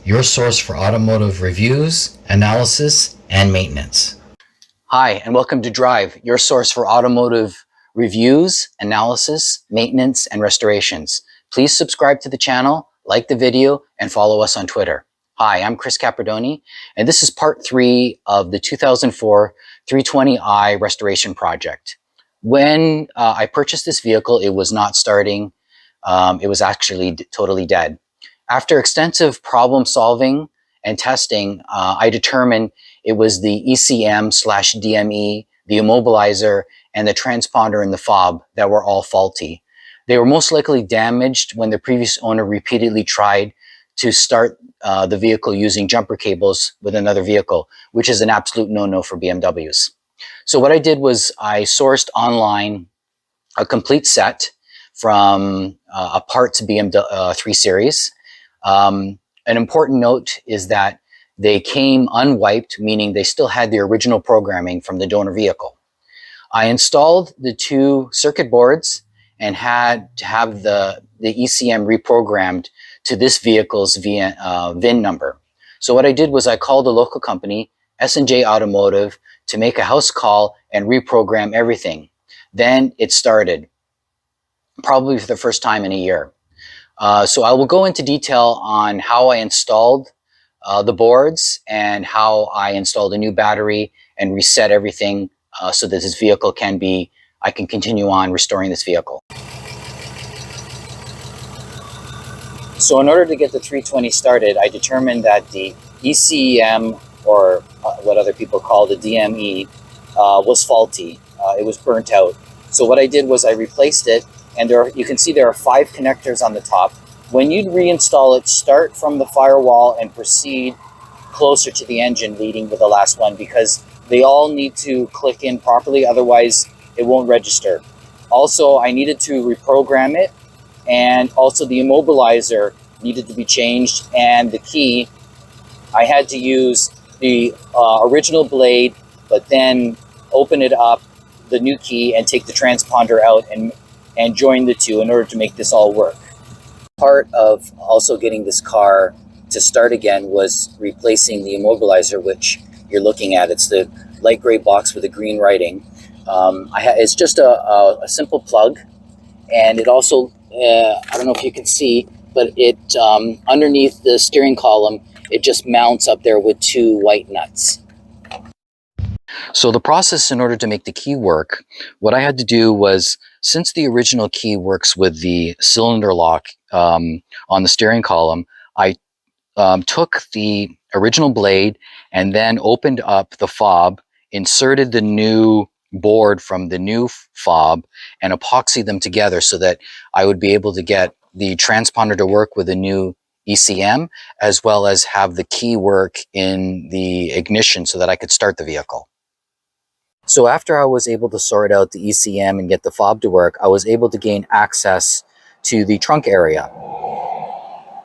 your source for automotive reviews, analysis, and maintenance. Hi, and welcome to Drive, your source for automotive reviews, analysis, maintenance, and restorations. Please subscribe to the channel, like the video, and follow us on Twitter. Hi, I'm Chris Capredoni, and this is part 3 of the 2004 320i restoration project. When I purchased this vehicle, it was not starting. It was actually totally dead. After extensive problem solving and testing, I determined it was the ECM/DME, the immobilizer, and the transponder and the fob that were all faulty. They were most likely damaged when the previous owner repeatedly tried to start the vehicle using jumper cables with another vehicle, which is an absolute no-no for BMWs. So what I did was I sourced online a complete set from a parts BMW 3 Series. An important note is that they came unwiped, meaning they still had the original programming from the donor vehicle. I installed the 2 circuit boards and had to have the ECM reprogrammed to this vehicle's VIN number. So what I did was I called a local company, S&J Automotive, to make a house call and reprogram everything. Then it started, probably for the first time in a year. So I will go into detail on how I installed the boards and how I installed a new battery and reset everything so that this vehicle I can continue on restoring this vehicle. So in order to get the 320 started, I determined that the ECM, or what other people call the DME, was faulty. It was burnt out. So what I did was I replaced it, and you can see there are 5 connectors on the top. When you reinstall it, start from the firewall and proceed closer to the engine leading with the last one, because they all need to click in properly, otherwise it won't register. Also, I needed to reprogram it, and also the immobilizer needed to be changed, and the key, I had to use the original blade, but then open it up, the new key, and take the transponder out and join the 2 in order to make this all work. Part of also getting this car to start again was replacing the immobilizer, which you're looking at. It's the light gray box with the green writing. It's just a simple plug, and it also, I don't know if you can see, but it underneath the steering column, it just mounts up there with 2 white nuts. So the process in order to make the key work, what I had to do was, since the original key works with the cylinder lock on the steering column, I took the original blade and then opened up the fob, inserted the new board from the new fob, and epoxied them together so that I would be able to get the transponder to work with the new ECM, as well as have the key work in the ignition so that I could start the vehicle. So after I was able to sort out the ECM and get the fob to work, I was able to gain access to the trunk area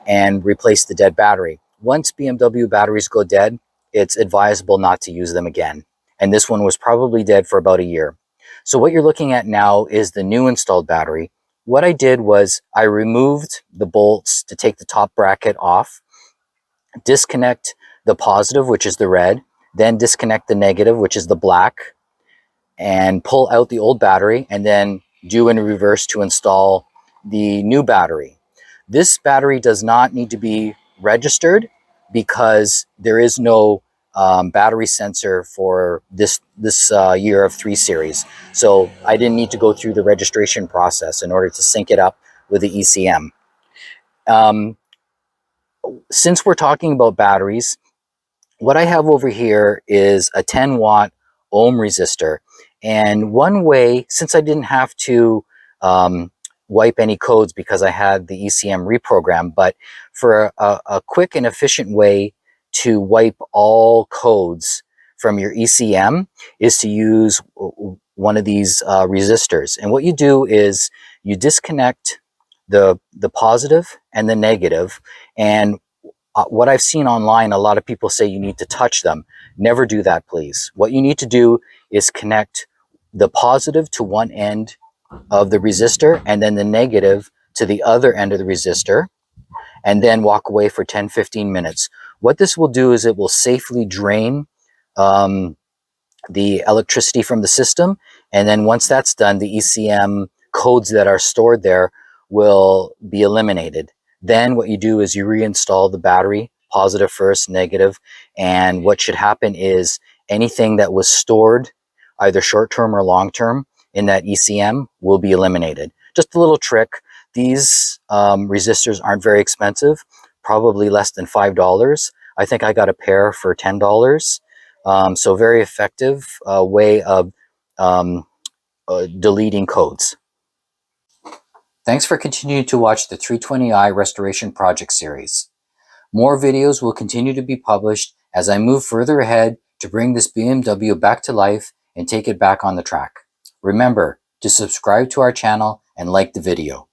and replace the dead battery. Once BMW batteries go dead, it's advisable not to use them again. And this one was probably dead for about a year. So what you're looking at now is the new installed battery. What I did was I removed the bolts to take the top bracket off, disconnect the positive, which is the red, then disconnect the negative, which is the black, and pull out the old battery, and then do in reverse to install the new battery. This battery does not need to be registered because there is no battery sensor for this year of 3 Series. So I didn't need to go through the registration process in order to sync it up with the ECM. Since we're talking about batteries, what I have over here is a 10-watt ohm resistor. And one way, since I didn't have to wipe any codes because I had the ECM reprogrammed, but for a quick and efficient way to wipe all codes from your ECM is to use one of these resistors. And what you do is you disconnect the positive and the negative, and what I've seen online, a lot of people say you need to touch them. Never do that, please. What you need to do is connect the positive to one end of the resistor and then the negative to the other end of the resistor, and then walk away for 10-15 minutes. What this will do is it will safely drain the electricity from the system. And then once that's done, the ECM codes that are stored there will be eliminated. Then what you do is you reinstall the battery, positive first, negative, and what should happen is anything that was stored, either short-term or long-term, in that ECM will be eliminated. Just a little trick. These resistors aren't very expensive, probably less than $5. I think I got a pair for $10. So very effective way of deleting codes. Thanks for continuing to watch the 320i Restoration Project series. More videos will continue to be published as I move further ahead to bring this BMW back to life and take it back on the track. Remember to subscribe to our channel and like the video.